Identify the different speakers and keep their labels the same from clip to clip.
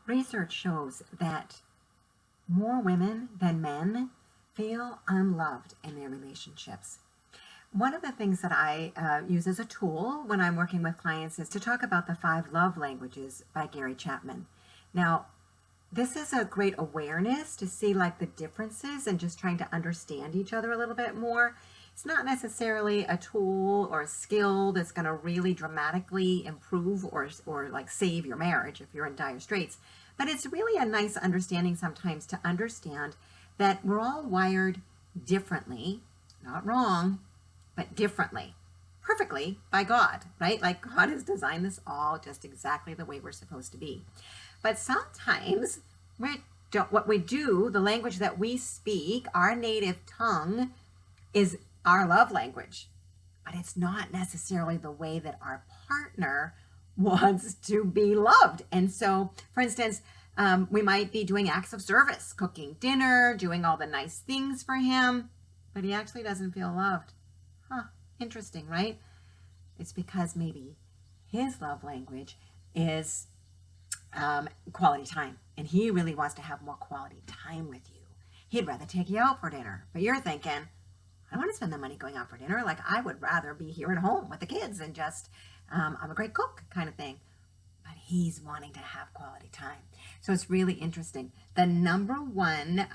Speaker 1: Research shows that more women than men feel unloved in their relationships. One of the things that I use as a tool when I'm working with clients is to talk about the 5 love languages by Gary Chapman. Now, this is a great awareness to see like the differences and just trying to understand each other a little bit more. It's not necessarily a tool or a skill that's going to really dramatically improve or like save your marriage if you're in dire straits, but it's really a nice understanding sometimes to understand that we're all wired differently, not wrong, but differently, perfectly by God, right? Like God has designed this all just exactly the way we're supposed to be. But sometimes what we do, the language that we speak, our native tongue, is our love language. But it's not necessarily the way that our partner wants to be loved. And so, for instance, we might be doing acts of service, cooking dinner, doing all the nice things for him, but he actually doesn't feel loved. Huh, interesting, right? It's because maybe his love language is quality time, and he really wants to have more quality time with you. He'd rather take you out for dinner, but you're thinking, I don't want to spend the money going out for dinner. Like, I would rather be here at home with the kids and just, I'm a great cook kind of thing. But he's wanting to have quality time. So it's really interesting. The number one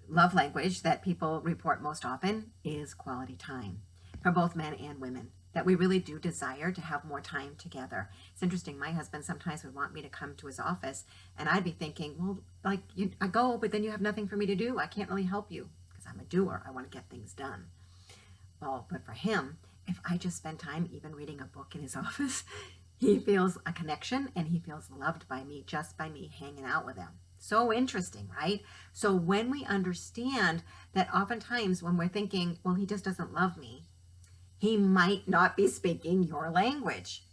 Speaker 1: love language that people report most often is quality time for both men and women, that we really do desire to have more time together. It's interesting. My husband sometimes would want me to come to his office, and I'd be thinking, well, like, I go, but then you have nothing for me to do. I can't really help you because I'm a doer. I want to get things done. Well, but for him, if I just spend time even reading a book in his office, he feels a connection and he feels loved by me just by me hanging out with him. So interesting, right? So when we understand that oftentimes when we're thinking, well, he just doesn't love me, he might not be speaking your language.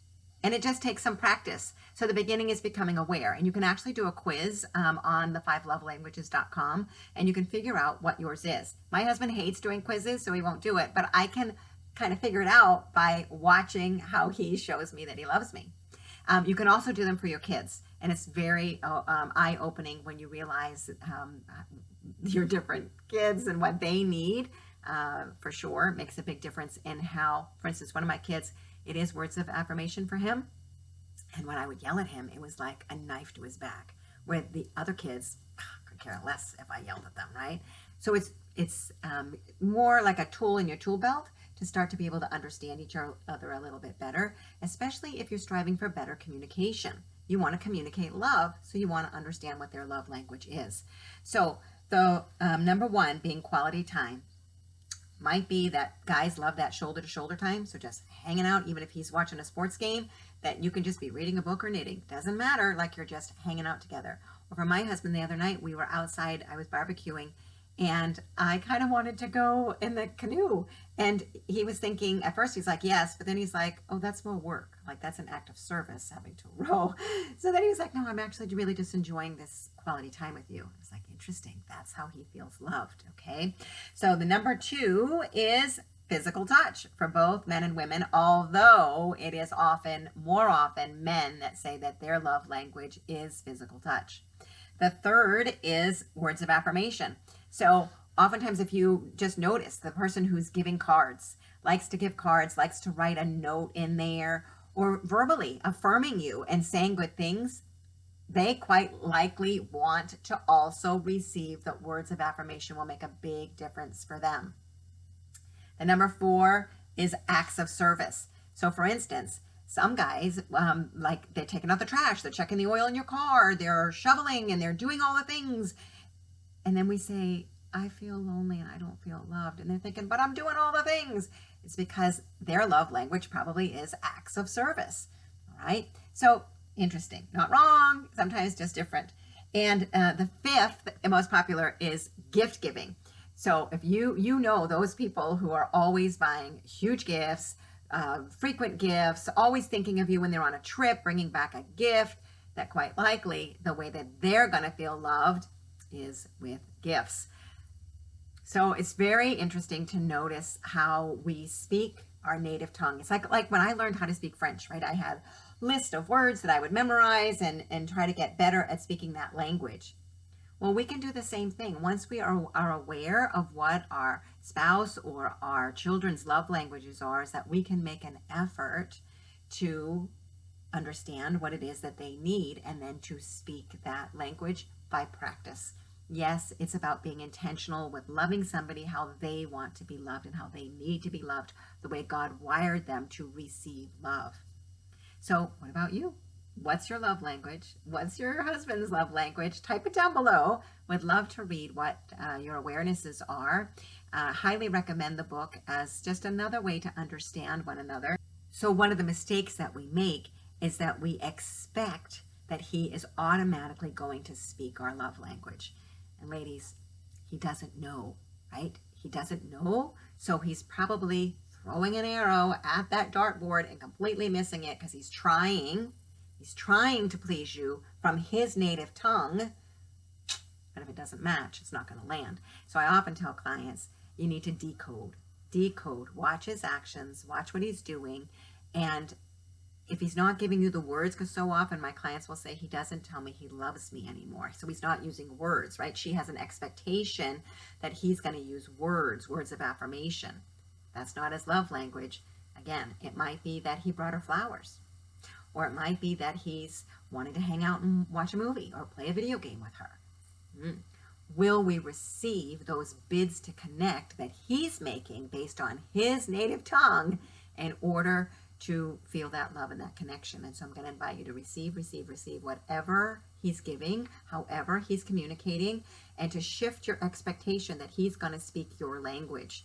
Speaker 1: And it just takes some practice. So the beginning is becoming aware. And you can actually do a quiz on the 5lovelanguages.com, and you can figure out what yours is. My husband hates doing quizzes, so he won't do it. But I can kind of figure it out by watching how he shows me that he loves me. You can also do them for your kids. And it's very eye-opening when you realize your different kids and what they need. For sure makes a big difference in how, for instance, one of my kids, it is words of affirmation for him. And when I would yell at him, it was like a knife to his back, where the other kids could care less if I yelled at them, right? So it's more like a tool in your tool belt to start to be able to understand each other a little bit better, especially if you're striving for better communication. You want to communicate love, so you want to understand what their love language is. So the number one being quality time. Might be that guys love that shoulder to shoulder time. So just hanging out, even if he's watching a sports game, that you can just be reading a book or knitting. Doesn't matter, like you're just hanging out together. Or for my husband, the other night, we were outside, I was barbecuing, and I kind of wanted to go in the canoe. And he was thinking, at first he's like, yes, but then he's like, oh, that's more work. Like, that's an act of service, having to row. So then he was like, no, I'm actually really just enjoying this quality time with you. I was like, interesting. That's how he feels loved, okay? So the number 2 is physical touch for both men and women, although it is more often men that say that their love language is physical touch. The third is words of affirmation. So oftentimes if you just notice the person who's giving cards, likes to give cards, likes to write a note in there, or verbally affirming you and saying good things, they quite likely want to also receive the words of affirmation. Will make a big difference for them. The number 4 is acts of service. So for instance, some guys, like they're taking out the trash, they're checking the oil in your car, they're shoveling and they're doing all the things. And then we say, I feel lonely and I don't feel loved. And they're thinking, but I'm doing all the things. It's because their love language probably is acts of service. All right. So interesting, not wrong, sometimes just different. And the 5th and most popular is gift giving. So if you know those people who are always buying huge gifts, frequent gifts, always thinking of you when they're on a trip, bringing back a gift, that quite likely the way that they're going to feel loved is with gifts. So it's very interesting to notice how we speak our native tongue. It's like when I learned how to speak French, right? I had list of words that I would memorize and try to get better at speaking that language. Well, we can do the same thing. Once we are aware of what our spouse or our children's love languages are, is that we can make an effort to understand what it is that they need and then to speak that language by practice. Yes, it's about being intentional with loving somebody how they want to be loved and how they need to be loved, the way God wired them to receive love. So what about you? What's your love language? What's your husband's love language? Type it down below. Would love to read what your awarenesses are. Highly recommend the book as just another way to understand one another. So one of the mistakes that we make is that we expect that he is automatically going to speak our love language. And ladies, he doesn't know, right? He doesn't know, so he's probably throwing an arrow at that dartboard and completely missing it because he's trying to please you from his native tongue, but if it doesn't match, it's not going to land. So I often tell clients, you need to decode, watch his actions, watch what he's doing, and if he's not giving you the words, because so often my clients will say, he doesn't tell me he loves me anymore. So he's not using words, right? She has an expectation that he's going to use words of affirmation. That's not his love language. Again, it might be that he brought her flowers, or it might be that he's wanting to hang out and watch a movie or play a video game with her. Will we receive those bids to connect that he's making based on his native tongue in order to feel that love and that connection? And so I'm going to invite you to receive whatever he's giving, however he's communicating, and to shift your expectation that he's going to speak your language.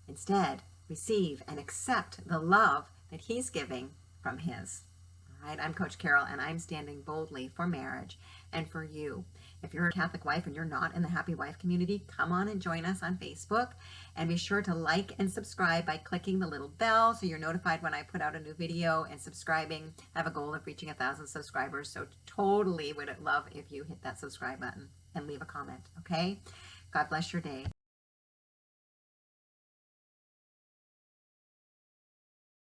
Speaker 1: Instead, receive and accept the love that he's giving from his. All right, I'm Coach Carol, and I'm standing boldly for marriage and for you. If you're a Catholic wife and you're not in the Happy Wife community, come on and join us on Facebook. And be sure to like and subscribe by clicking the little bell so you're notified when I put out a new video, and subscribing. I have a goal of reaching 1,000 subscribers, so totally would love if you hit that subscribe button and leave a comment, okay? God bless your day.